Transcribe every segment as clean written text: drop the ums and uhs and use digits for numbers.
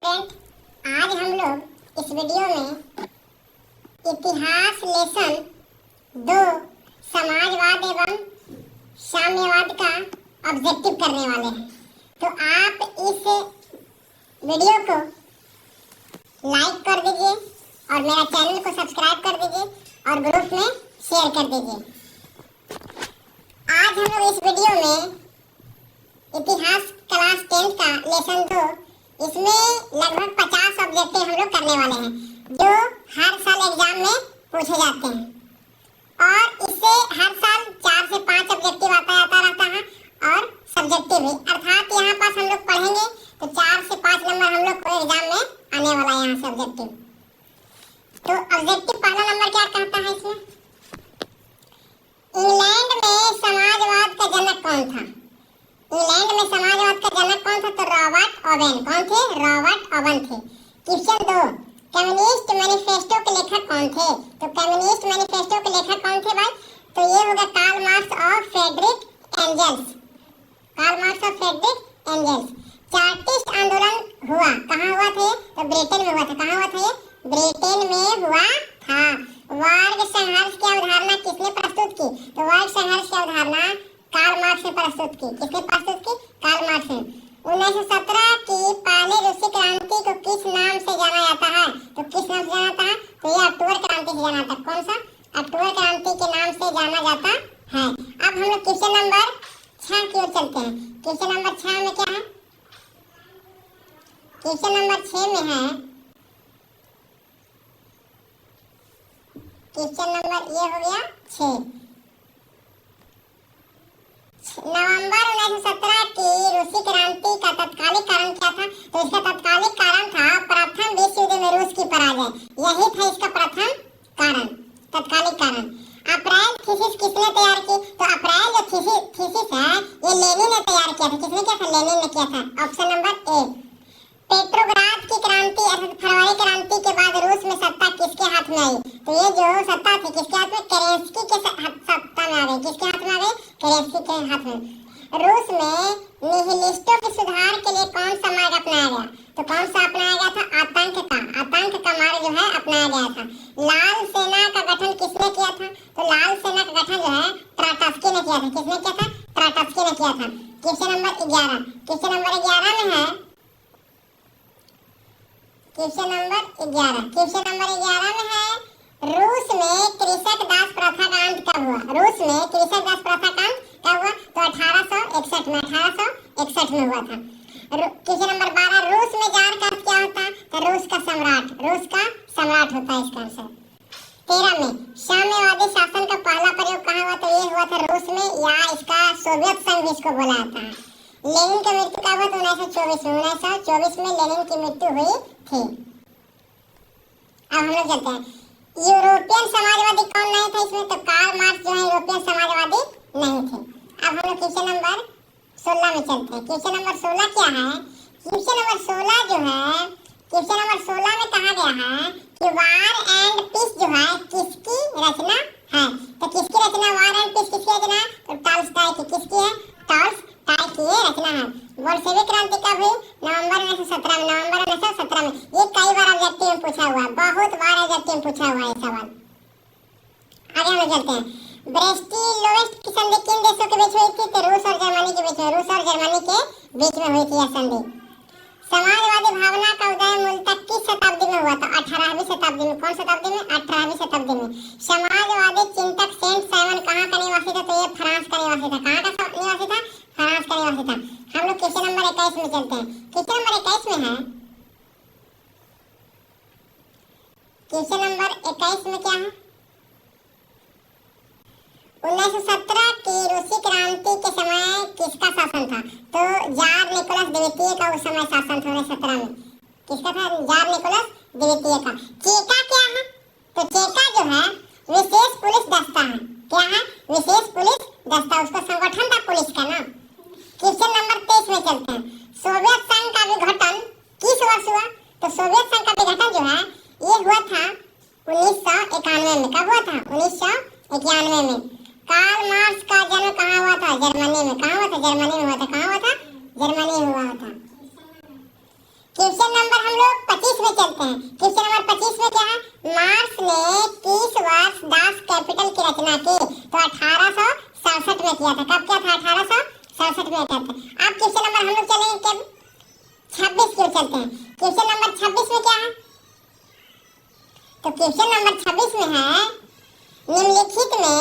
Friend, आज हम लोग इस वीडियो में इतिहास लेसन 2 समाजवाद एवं साम्यवाद का ऑब्जेक्टिव करने वाले हैं। तो आप इस वीडियो को लाइक कर दीजिए और मेरा चैनल को सब्सक्राइब कर दीजिए और ग्रुप में शेयर कर दीजिए। आज हम लोग इस वीडियो में इतिहास क्लास 10 का लेसन 2, इसमें लगभग 50 ऑब्जेक्टिव हम लोग करने वाले हैं जो हर साल एग्जाम में पूछे जाते हैं और इससे हर साल 4 से 5 ऑब्जेक्टिव आता रहता है और सब्जेक्टिव भी, अर्थात यहाँ पास हम लोग पढ़ेंगे तो 4 से 5 नंबर हम लोग को एग्जाम में आने वाला है यहाँ से ऑब्जेक्टिव। तो ऑब्जेक्टिव पहला नंबर क्या कहता है इसमें, इंग्लैंड में समाजवाद का जनक कौन था? इंग्लैंड में समाजवाद का जनक कौन था? तो रॉबर्ट ओवेन। कौन थे? रॉबर्ट ओवेन थे। क्वेश्चन 2, कम्युनिस्ट मैनिफेस्टो के लेखक कौन थे? तो कम्युनिस्ट मैनिफेस्टो के लेखक कौन थे भाई? तो ये होगा कार्ल मार्क्स और फ्रेडरिक एंजल्स। कार्ल मार्क्स और फ्रेडरिक एंजल्स। चार्टिस्ट आंदोलन हुआ कहाँ हुआ था? तो ब्रिटेन में हुआ था। कहाँ हुआ था? ये ब्रिटेन में हुआ था। वर्ग संघर्ष की अवधारणा किसने प्रस्तुत की? तो वर्ग संघर्ष की अवधारणा कार्ल मार्क्स ने प्रस्तुत की। किसने प्रस्तुत की? कार्ल मार्क्स ने। 1917 की पहली रूसी क्रांति को किस नाम से जाना जाता है? तो किस नाम से जाना जाता है? तो ये अक्टूबर क्रांति से जाना जाता है। कौन सा? अक्टूबर क्रांति के नाम से जाना जाता है। अब हम लोग क्वेश्चन नंबर 6 की ओर चलते हैं। क्वेश्चन नंबर 6 में क्या है? क्वेश्चन नंबर 6 में है, क्वेश्चन नंबर ये हो गया 6। नवंबर 1917 की रूसी क्रांति का तत्कालिक कारण क्या था? तो इसका तत्कालिक कारण था प्रथम विश्व युद्ध में रूस की पराजय। यही था इसका प्रथम कारण, तत्कालिक कारण। अप्रैल थीसिस किसने तैयार की? तो अप्रैल जो थीसिस है ये लेनिन ने तैयार किया था। किसने किया था? लेनिन ने किया था। Option number A. पेट्रोग्राद की क्रांति अर्थात फरवरी क्रांति के बाद रूस में सत्ता किसके हाथ में आई? तो ये जो सत्ता थी किसके हाथ में? केरेंस्की के सत्ता में आ गई। किसके हाथ में आ गई? केरेंस्की के हाथ में। रूस में निहिलिस्टों के सुधार के लिए कौन सा मार्ग अपनाया गया? तो कौन सा अपनाया गया था? आतंक का मार्ग जो है अपनाया गया था। लाल सेना का गठन किसने किया था? तो लाल सेना का गठन जो है ट्राटस्की ने किया था। किसने किया था? ट्राटस्की ने किया था। Question number 11। क्वेश्चन नंबर 11 में है, क्वेश्चन नंबर 11। क्वेश्चन नंबर 11 में है, रूस में कृषक दास प्रथा का अंत कब हुआ? रूस में कृषक दास प्रथा का अंत कब हुआ? तो 1861 में। 1861 में हुआ था। क्वेश्चन नंबर 12, रूस में जार का अर्थ क्या होता है? तो रूस का सम्राट। रूस का सम्राट होता है इसका आंसर। 13 में, साम्यवादी शासन का पहला प्रयोग कहाँ हुआ? तो ये हुआ था रूस में, या इसका सोवियत संघ इसको बोला जाता है। लेनिन की मृत्यु कब हुआ? 1924 में। 1924 में लेनिन की मृत्यु हुई थी। अब हम लोग चलते हैं, यूरोपियन समाजवादी कौन नहीं था इसमें? तो कार्ल मार्क्स जो है यूरोपियन समाजवादी नहीं थे। अब हम लोग क्वेश्चन नंबर 16 में चलते हैं। क्वेश्चन नंबर 16 क्या है? क्वेश्चन नंबर 16 जो है, क्वेश्चन नंबर 16 में कहा गया है कि वार एंड पीस जो है किसकी रचना है? तो किसकी रचना? वार एंड पीस किसकी रचना है? तो टॉल्स्टॉय की। किसकी है? टॉल्स्टॉय की रचना है। बोल्शेविक क्रांति कब हुई? नवंबर 1917 में। नवंबर 1917 में। ये कई बार ऑब्जेक्टिव में पूछा हुआ है, बहुत बार ऑब्जेक्टिव में पूछा हुआ है सवाल। आगे हम चलते हैं, ब्रेस्ट-लिटोव की संधि किन देशों के बीच हुई थी? तो रूस और जर्मनी के बीच में। रूस और जर्मनी के बीच में हुई थी यह संधि। समाजवादी भावना का उदय मूलतः किस शताब्दी में हुआ था? 18वीं शताब्दी में। कौन शताब्दी में? 18वीं शताब्दी में। समाजवादी चिंतक सेंट साइमन कहाँ का निवासी था? तो ये फ्रांस का निवासी था। कहाँ का निवासी था? फ्रांस का निवासी था। हम लोग क्वेश्चन नंबर 21 में चलते हैं। क्वेश्चन नंबर 21 में है, क्वेश्चन नंबर 21 में क्या है? 1917 की रूसी क्रांति के समय किसका शासन था? तो जार निकोलस द्वितीय का उस समय शासन था 1917 में। किसका था? जार निकोलस द्वितीय का। चेका क्या है? तो चेका जो है विशेष पुलिस दस्ता है। क्या है? विशेष पुलिस दस्ता, उसका संगठन था पुलिस का ना। क्वेश्चन नंबर 23 में चलते हैं, सोवियत संघ का विघटन किस वर्ष हुआ? तो सोवियत संघ का विघटन जो है ये हुआ था 1991 में। कब हुआ था? 1991 में। कार्ल मार्क्स का जन्म कहाँ हुआ था? जर्मनी में। कहाँ हुआ था? जर्मनी में हुआ था। कहाँ हुआ था? जर्मनी हुआ था। क्वेश्चन नंबर हम 25 में चलते हैं। क्वेश्चन नंबर 25 में क्या है, मार्क्स ने किस वर्ष दास कैपिटल की रचना की? तो 1867 में किया था। कब किया था? 1867 में किया था। अब क्वेश्चन नंबर हम लोग चलेंगे कब 26 की ओर चलते हैं। क्वेश्चन नंबर 26 में क्या है, तो क्वेश्चन नंबर 26 में है, निम्नलिखित में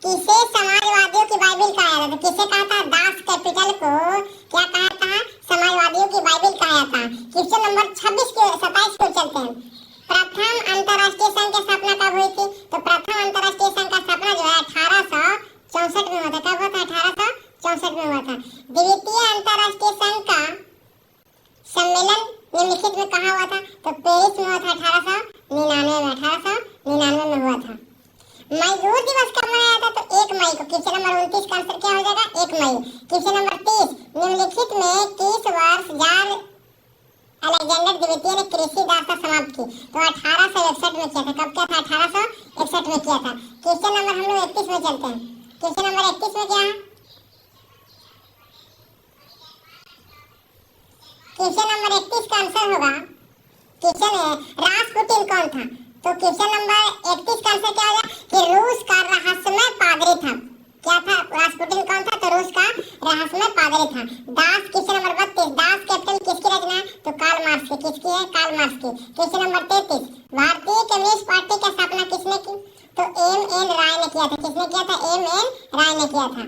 किसे समाजवादियों की बाइबिल कहा जाता है? तो किसे कहा था? दास कैपिटल को क्या कहा था? समाजवादियों की बाइबिल कहा जाता है। क्वेश्चन नंबर 27 को चलते हैं। प्रथम अंतरराष्ट्रीय संघ की स्थापना कब हुई थी? तो प्रथम अंतरराष्ट्रीय संघ का स्थापना जो है 1864 में हुआ था। कब हुआ था? 1864 में हुआ था। द्वितीय अंतरराष्ट्रीय संघ का सम्मेलन निम्नलिखित में कहाँ हुआ था? तो पेरिस में हुआ था 1899 में हुआ था। मजदूर दिवस कब मनाया था? तो 1 मई को। क्वेश्चन नंबर 29 का आंसर क्या हो जाएगा? 1 मई। क्वेश्चन नंबर 30, निम्नलिखित में किस वर्ष जार अलेक्जेंडर द्वितीय ने कृषि दासता समाप्त की? तो 1861 में किया था। कब किया था? 1861 में किया था। क्वेश्चन नंबर हम लोग 31 में चलते हैं। क्वेश्चन नंबर 31 में क्या है, क्वेश्चन नंबर 31 का आंसर होगा, क्वेश्चन है रासपुटिन कौन था? तो क्वेश्चन नंबर 31 का आंसर क्या होगा कि रूस का रहस्यमय पादरी था। क्या था? रासपुटिन कौन था? तो रूस का रहस्यमय पादरी था। दास, क्वेश्चन नंबर 32, दास कैपिटल किसकी रचना है? तो कार्ल मार्क्स की। किसकी है? कार्ल मार्क्स की। क्वेश्चन नंबर 33, भारतीय कम्युनिस्ट पार्टी की स्थापना किसने की? तो एम.एन. राय ने किया था। किसने किया था? एम.एन. राय ने किया था।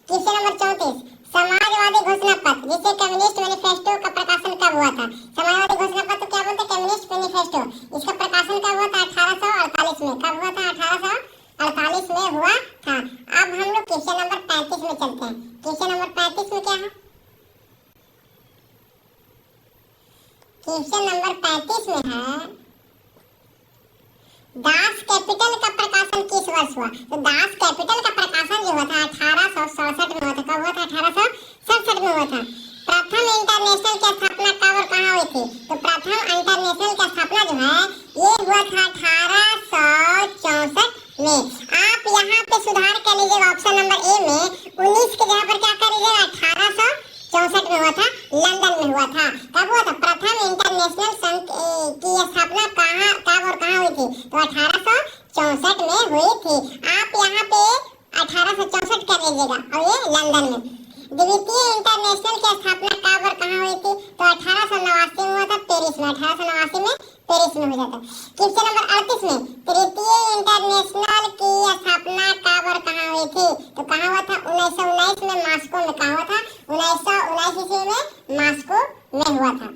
क्वेश्चन नंबर 34, समाजवादी घोषणा पत्र जिसे कम्युनिस्ट मैनिफेस्टो का प्रकाशन कब हुआ था? समाजवादी घोषणा पत्र क्या बोलते हैं? Communist manifesto. इसका प्रकाशन कब हुआ था? 1848 में। कब हुआ था? 1848 में हुआ था। अब हम लोग क्वेश्चन नंबर 35 में चलते हैं। क्वेश्चन नंबर 35 में क्या है, क्वेश्चन नंबर 35 में है, दास कैपिटल का प्रकाशन किस वर्ष हुआ? तो दास कैपिटल का प्रकाशन जो हुआ था 1867 में हुआ था। कब हुआ था? 1867 में हुआ था। प्रथम इंटरनेशनल की स्थापना कब और कहाँ हुई थी? तो प्रथम इंटरनेशनल की स्थापना जो है ये हुआ था 1864 में। आप यहाँ पे सुधार कर लीजिएगा, ऑप्शन नंबर ए में 19 के जगह पर क्या कर लीजिएगा? 1864 में हुआ था, लंदन में हुआ था। कब हुआ था? प्रथम इंटरनेशनल संघ की स्थापना कहाँ, कब और कहाँ हुई थी? तो 1864 में हुई थी। आप यहाँ पे 1864 कर लीजिएगा और ये लंदन में। द्वितीय इंटरनेशनल की स्थापना कब और कहाँ हुई थी? तो 1889 में हुआ था, पेरिस में। 1889 में पेरिस में हो जाता। क्वेश्चन नंबर 38 में, तृतीय इंटरनेशनल की स्थापना कब और कहाँ हुई थी? तो कहाँ हुआ था? 1919 में मॉस्को में। कहाँ हुआ था? 1919 ईस्वी में मॉस्को में हुआ था।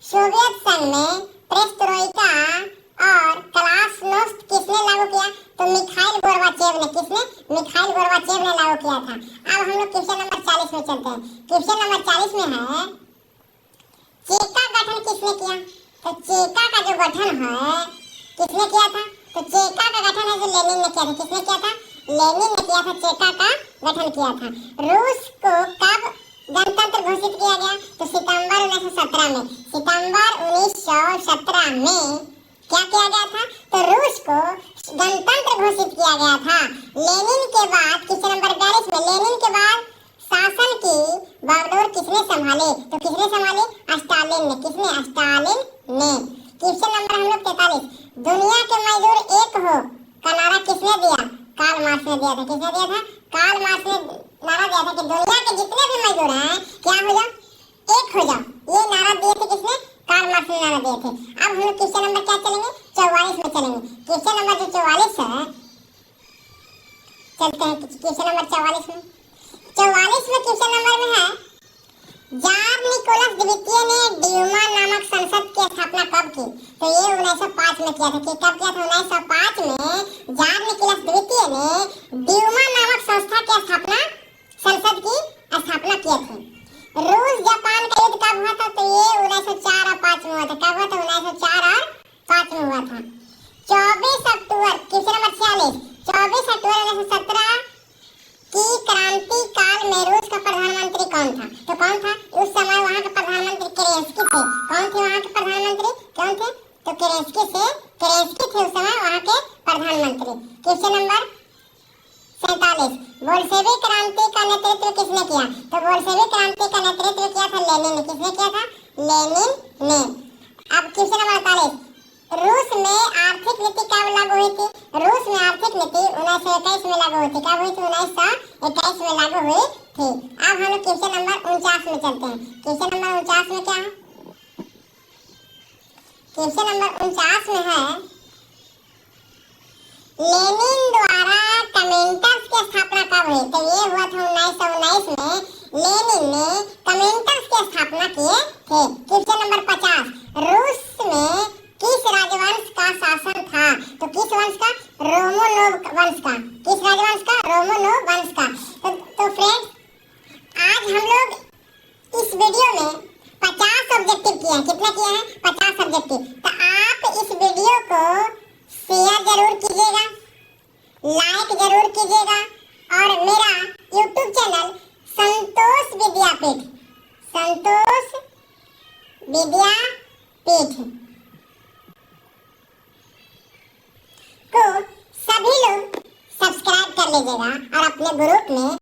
सोवियत संघ में पेरेस्ट्रोइका और क्लासनोस्ट किसने लागू किया? तो मिखाइल गोर्बाचेव ने। किसने? मिखाइल गोर्बाचेव ने लागू किया था। अब हम लोग क्वेश्चन नंबर 40 में चलते हैं। क्वेश्चन नंबर 40 में है, चेका गठन किसने किया? तो चेका का जो गठन है किसने किया था? तो चेका का गठन है जो लेनिन ने किया था। किसने किया था? लेनिन ने किया था, चेका का गठन किया था। रूस को कब गणतंत्र घोषित किया गया? तो सितंबर 1917 में। सितंबर 1917 में क्या किया गया था? तो रूस को गणतंत्र घोषित किया गया था। लेनिन के बाद क्वेश्चन नंबर 42 में, लेनिन के बाद शासन की बागडोर किसने संभाले? तो किसने संभाले? स्टालिन ने। किसने? स्टालिन ने। क्वेश्चन नंबर हम लोग 43, दुनिया के मजदूर एक हो का नारा किसने दिया? कार्ल मार्क्स ने दिया था। किसने दिया था? कार्ल मार्क्स ने नारा दिया था कि दुनिया के जितने भी मजदूर हैं क्या हो जाओ? एक हो जाओ। ये नारा दिए थे किसने? कार्ल मार्क्स ने नारा दिए थे। अब हम लोग क्वेश्चन नंबर क्या चलेंगे? 44 में चलेंगे। क्वेश्चन नंबर जो 44 है, चलते हैं क्वेश्चन नंबर 44 में। 44 में क्वेश्चन नंबर में है, जार निकोलस द्वितीय ने ड्यूमा नामक संसद की स्थापना कब की? तो ये 1905 में किया था। कि कब किया था? 1905 में जार निकोलस द्वितीय ने ड्यूमा नामक संस्था की स्थापना, संसद की स्थापना किए थे। रूस जापान का युद्ध कब हुआ था? तो ये 1904 और 5 में हुआ था। कब हुआ था? 1904 और 5 में हुआ था। 24 अक्टूबर, क्वेश्चन नंबर 46, 24 अक्टूबर 1917 की क्रांति काल में रूस का प्रधानमंत्री कौन था? तो कौन था? उस समय वहाँ के प्रधानमंत्री केरेंस्की थे। कौन थे वहाँ के प्रधानमंत्री? कौन थे? तो केरेंस्की थे उस समय वहाँ के प्रधानमंत्री। क्वेश्चन नंबर 47, बोल्शेविक क्रांति का नेतृत्व किसने किया? तो बोल्शेविक क्रांति का नेतृत्व किया था लेनिन ने। किसने किया था? लेनिन ने। कब लागू हुई थी? रूस में आर्थिक नीति 1921 में लागू हुई थी। कब हुई थी? 1921 में लागू हुई थी। अब हम लोग क्वेश्चन नंबर 49 में चलते हैं। क्वेश्चन नंबर 49 में क्या है? क्वेश्चन नंबर 49 में है लेनिन द्वारा कमेंटर्स की स्थापना कब हुई? तो ये हुआ था 1919 में। लेनिन ने कमेंटर्स की स्थापना किए थे। क्वेश्चन नंबर 50 रूस में किस राजवंश का शासन था? तो किस वंश का? रोमनोव वंश का। किस राजवंश का? रोमनोव वंश का। तो फ्रेंड्स, आज हम लोग इस वीडियो में 50 ऑब्जेक्टिव किए हैं। कितना किए हैं? 50 ऑब्जेक्टिव। तो आप इस वीडियो को शेयर जरूर कीजिएगा, लाइक जरूर कीजिएगा और मेरा यूट्यूब चैनल संतोष विद्यापीठ को सभी लोग सब्सक्राइब कर लीजिएगा और अपने ग्रुप में